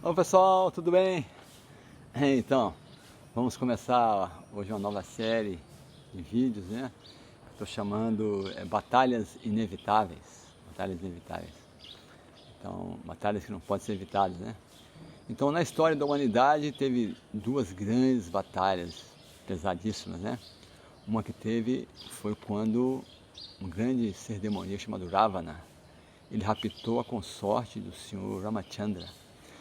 Oi pessoal, tudo bem? Então, vamos começar hoje uma nova série de vídeos, né? Estou chamando Batalhas Inevitáveis. Batalhas Inevitáveis. Então, batalhas que não podem ser evitadas, né? Então, na história da humanidade teve duas grandes batalhas pesadíssimas, né? Uma que teve foi quando um grande ser demoníaco chamado Ravana, ele raptou a consorte do Senhor Ramachandra.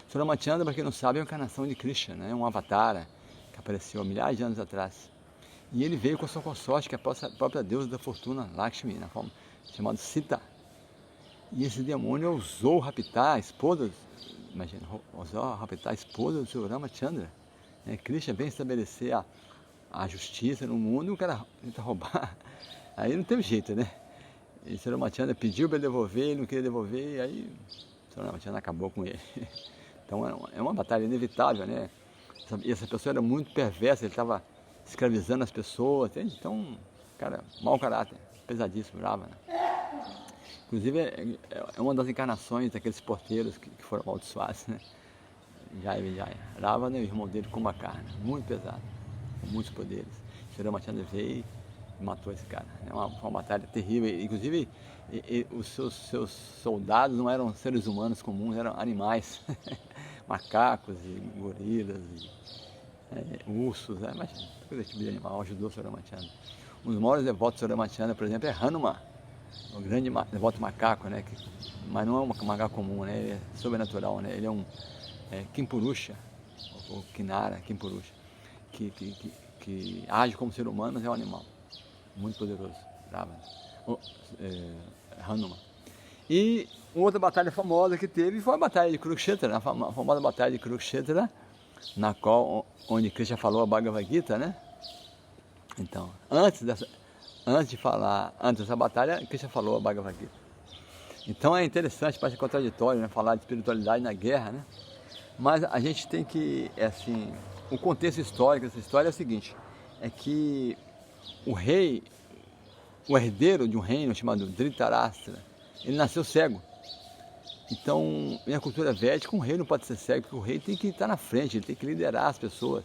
O Senhor Ramachandra, para quem não sabe, é a encarnação de Krishna, né? Um avatar que apareceu há milhares de anos atrás. E ele veio com a sua consorte, que é a própria deusa da fortuna, Lakshmi, na forma chamada Sita. E esse demônio ousou raptar a esposa, imagina, ousou raptar a esposa do Senhor Ramachandra. Krishna vem estabelecer a justiça no mundo e o cara tenta roubar. Aí não teve jeito, né? E o Senhor Ramachandra pediu para ele devolver, ele não queria devolver, e aí o Senhor Ramachandra acabou com ele. Então é uma batalha inevitável, né? E essa pessoa era muito perversa, ele estava escravizando as pessoas, entende? Então, cara, mau caráter, pesadíssimo, Ravana. Inclusive é uma das encarnações daqueles porteiros que foram amaldiçoados, né? Jaya. Ravana e o irmão dele Kumbhakarna, muito pesado, com muitos poderes. O Senhor Ramachandra veio e matou esse cara. É uma batalha terrível. Inclusive, os seus soldados não eram seres humanos comuns, eram animais. Macacos e gorilas e ursos, imagina, todo tipo de animal ajudou o Senhor Ramachandra. Um dos maiores devotos do Senhor Ramachandra, por exemplo, é Hanuman, o grande devoto macaco, né? Mas não é um macaco comum, né? Ele é sobrenatural, né? Ele é um Kimpurusha, ou Kinara, Kimpurusha, que age como ser humano, mas é um animal muito poderoso, Hanuman. E outra batalha famosa que teve foi a batalha de Kurukshetra, a famosa batalha de Kurukshetra, na qual, onde Krishna falou a Bhagavad Gita, né? Então, antes dessa batalha, Krishna falou a Bhagavad Gita. Então é interessante, parece contraditório, né? Falar de espiritualidade na guerra, né? Mas a gente tem que, assim, o contexto histórico dessa história é o seguinte, é que o herdeiro de um reino chamado Dhritarashtra, ele nasceu cego. Então, na cultura védica, um rei não pode ser cego, porque o rei tem que estar na frente, ele tem que liderar as pessoas,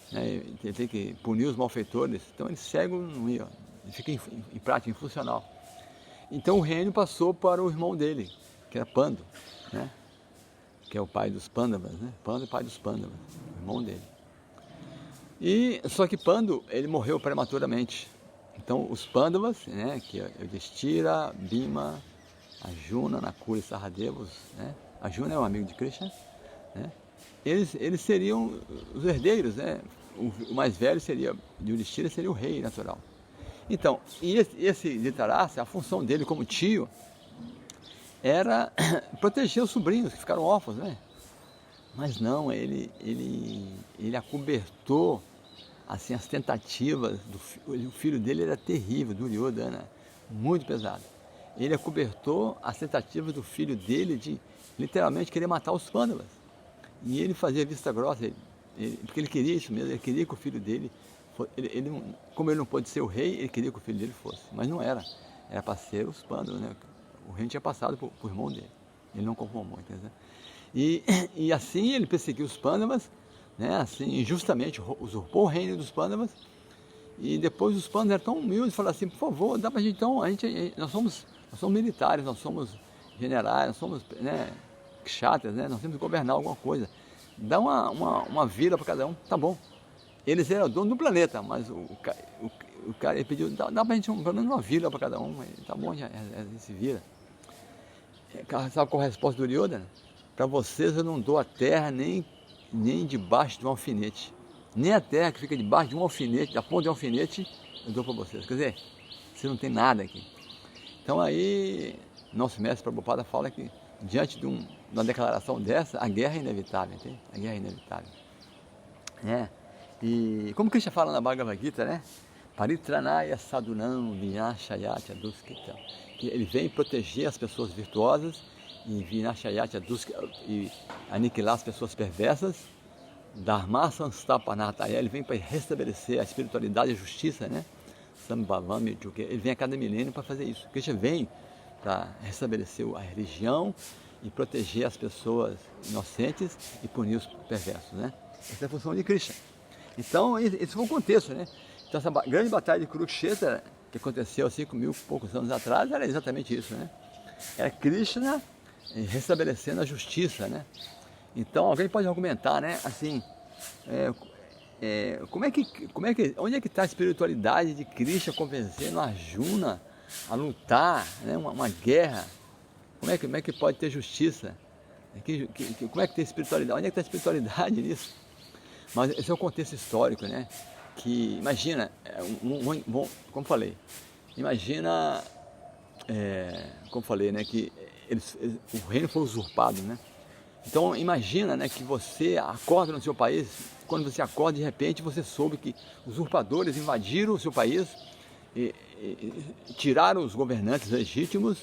né? Ele tem que punir os malfeitores. Então, ele cego não ia, ele fica em prática, infuncional. Então, o reino passou para o irmão dele, que era Pandu, né? Que é o pai dos Pandavas, né? Pandu é o pai dos Pandavas, o irmão dele. Só que Pandu, ele morreu prematuramente. Então, os Pandavas, né? Que é Yudhishthira, Bhima, Arjuna, Nakula e Sahadev, né? Arjuna é um amigo de Krishna, né? Eles seriam os herdeiros, né? O mais velho seria, Yudhishthira seria o rei natural. Então, esse Dhritarashtra, a função dele como tio era proteger os sobrinhos que ficaram órfãos, né? Mas não, ele acobertou assim, as tentativas, o filho dele era terrível, Duryodhana, muito pesado. Ele acobertou as tentativas do filho dele de literalmente querer matar os Pandavas. E ele fazia vista grossa, porque ele queria isso mesmo, ele queria que o filho dele, como ele não pôde ser o rei, ele queria que o filho dele fosse, mas não era, era para ser os Pandavas, né? O reino tinha passado para o irmão dele, ele não conformou, entendeu? E assim ele perseguiu os Pandavas, né? Assim, injustamente usurpou o reino dos Pandavas, e depois os Pandavas eram tão humildes, falaram assim, por favor, dá pra gente então, nós somos militares, nós somos generais, nós somos, né, kshatras, né, nós temos que governar alguma coisa. Dá uma vila para cada um, tá bom. Eles eram donos do planeta, mas o cara ele pediu, dá pra gente pelo menos uma vila para cada um, tá bom, já se vira. Sabe qual é a resposta do Duryodhana? Para vocês eu não dou a terra nem debaixo de um alfinete. Nem a terra que fica debaixo de um alfinete, da ponta de um alfinete, eu dou para vocês. Quer dizer, você não tem nada aqui. Então aí, nosso mestre Prabhupada fala que diante de uma declaração dessa, a guerra é inevitável, entende? A guerra é inevitável. E como Krishna fala na Bhagavad Gita, né? Paritranaya sadunam vinashayatya duskita. Que ele vem proteger as pessoas virtuosas e vinashayatya duskita, e aniquilar as pessoas perversas. Dharma Sanstapanataya, ele vem para restabelecer a espiritualidade e a justiça, né? Sambhavami, ele vem a cada milênio para fazer isso. Krishna vem para restabelecer a religião e proteger as pessoas inocentes e punir os perversos, né? Essa é a função de Krishna. Então, esse foi o contexto, né? Então, essa grande batalha de Kurukshetra, que aconteceu há 5.000 e poucos anos atrás, era exatamente isso, né? Era Krishna restabelecendo a justiça, né? Então, alguém pode argumentar, né? Assim, onde é que está a espiritualidade de Krishna convencendo a Arjuna a lutar, né? Uma guerra? Como é que pode ter justiça? Como é que tem espiritualidade? Onde é que está a espiritualidade nisso? Mas esse é o contexto histórico, né? Que imagina, como falei, imagina, como falei, né? Que o reino foi usurpado, né? Então imagina, né, que você acorda no seu país, quando você acorda de repente você soube que usurpadores invadiram o seu país, e tiraram os governantes legítimos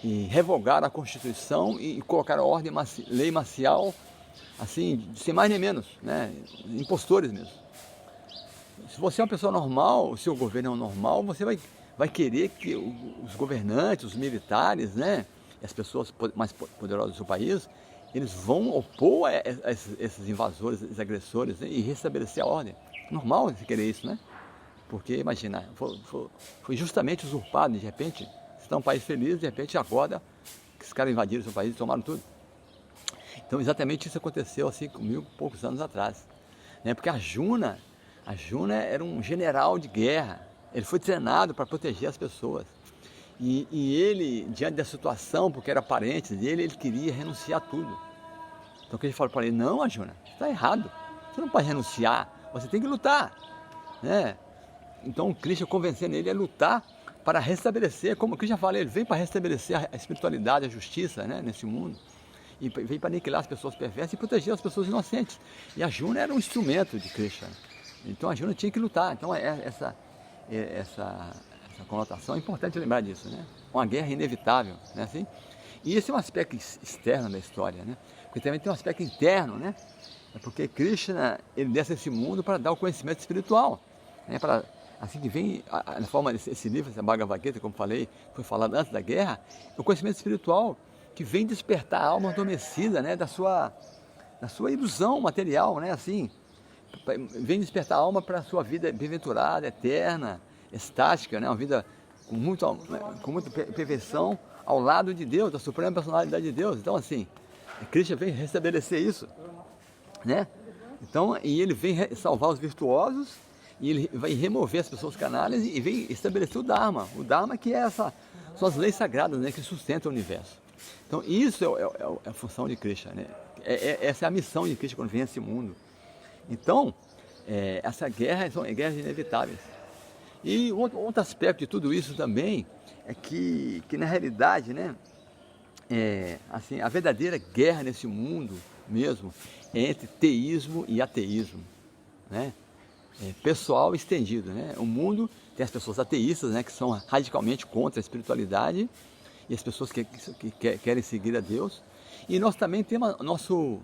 e revogaram a Constituição e colocaram a ordem, lei marcial, assim, sem mais nem menos, né, impostores mesmo. Se você é uma pessoa normal, o seu governo é normal, você vai querer que os governantes, os militares, né, as pessoas mais poderosas do seu país, eles vão opor a esses invasores, esses agressores, né, e restabelecer a ordem. Normal você querer isso, né? Porque, imagina, foi justamente usurpado, de repente, você está um país feliz, de repente acorda que os caras invadiram o seu país e tomaram tudo. Então, exatamente isso aconteceu há 5.000 e poucos anos atrás, né? Porque Arjuna era um general de guerra, ele foi treinado para proteger as pessoas. E ele, diante da situação, porque era parente dele, ele queria renunciar a tudo. Então o que ele falou para ele: não, Arjuna, está errado, você não pode renunciar, você tem que lutar, né? Então o Krishna convencendo ele a lutar para restabelecer, como o Krishna fala, ele veio para restabelecer a espiritualidade, a justiça, né, nesse mundo. E veio para aniquilar as pessoas perversas e proteger as pessoas inocentes. E Arjuna era um instrumento de Krishna. Então Arjuna tinha que lutar. Então essa conotação é importante lembrar disso, né? Uma guerra inevitável, né, assim? E esse é um aspecto externo da história, né? Porque também tem um aspecto interno, né? É porque Krishna, ele desce esse mundo para dar o conhecimento espiritual, né? Para, assim que vem, na forma desse livro, essa Bhagavad Gita, como falei, foi falado antes da guerra, é o conhecimento espiritual que vem despertar a alma adormecida, né? Da sua ilusão material, né? Assim, vem despertar a alma para a sua vida bem-aventurada, eterna, estática, né? Uma vida com muita perfeição ao lado de Deus, da suprema personalidade de Deus. Então, assim, Krishna vem restabelecer isso, né? Então, e ele vem salvar os virtuosos, e ele vai remover as pessoas canalhas e vem estabelecer o Dharma que são as leis sagradas, né, que sustentam o universo. Então, isso é a função de Krishna, né? Essa é a missão de Krishna quando vem a esse mundo. Então, essa guerra são guerras inevitáveis. E outro aspecto de tudo isso também é que na realidade, né, assim, a verdadeira guerra nesse mundo mesmo é entre teísmo e ateísmo, né? Pessoal estendido, né? O mundo tem as pessoas ateístas, né, que são radicalmente contra a espiritualidade, e as pessoas que querem seguir a Deus. E nós também temos nosso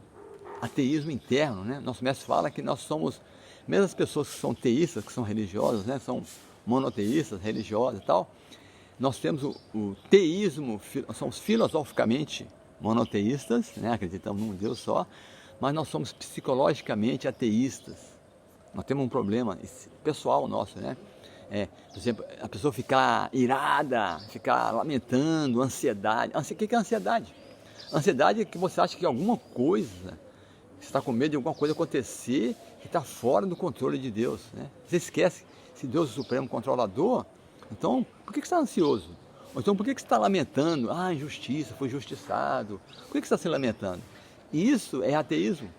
ateísmo interno, né? Nosso mestre fala que nós somos, mesmo as pessoas que são teístas, que são religiosas, né, são monoteístas, religiosas e tal, nós temos o teísmo, somos filosoficamente monoteístas, né, acreditamos num Deus só, mas nós somos psicologicamente ateístas. Nós temos um problema pessoal nosso, né? Por exemplo, a pessoa ficar irada, ficar lamentando, ansiedade. O que é ansiedade? Ansiedade é que você acha que alguma coisa, você está com medo de alguma coisa acontecer que está fora do controle de Deus, né? Você esquece, se Deus é o Supremo Controlador, então por que você está ansioso? Ou então por que você está lamentando? Ah, injustiça, foi injustiçado. Por que você está se lamentando? Isso é ateísmo,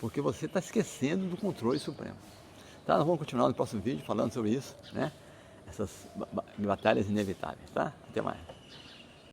porque você está esquecendo do controle supremo. Tá? Nós vamos continuar no próximo vídeo falando sobre isso, né? Essas batalhas inevitáveis, tá? Até mais.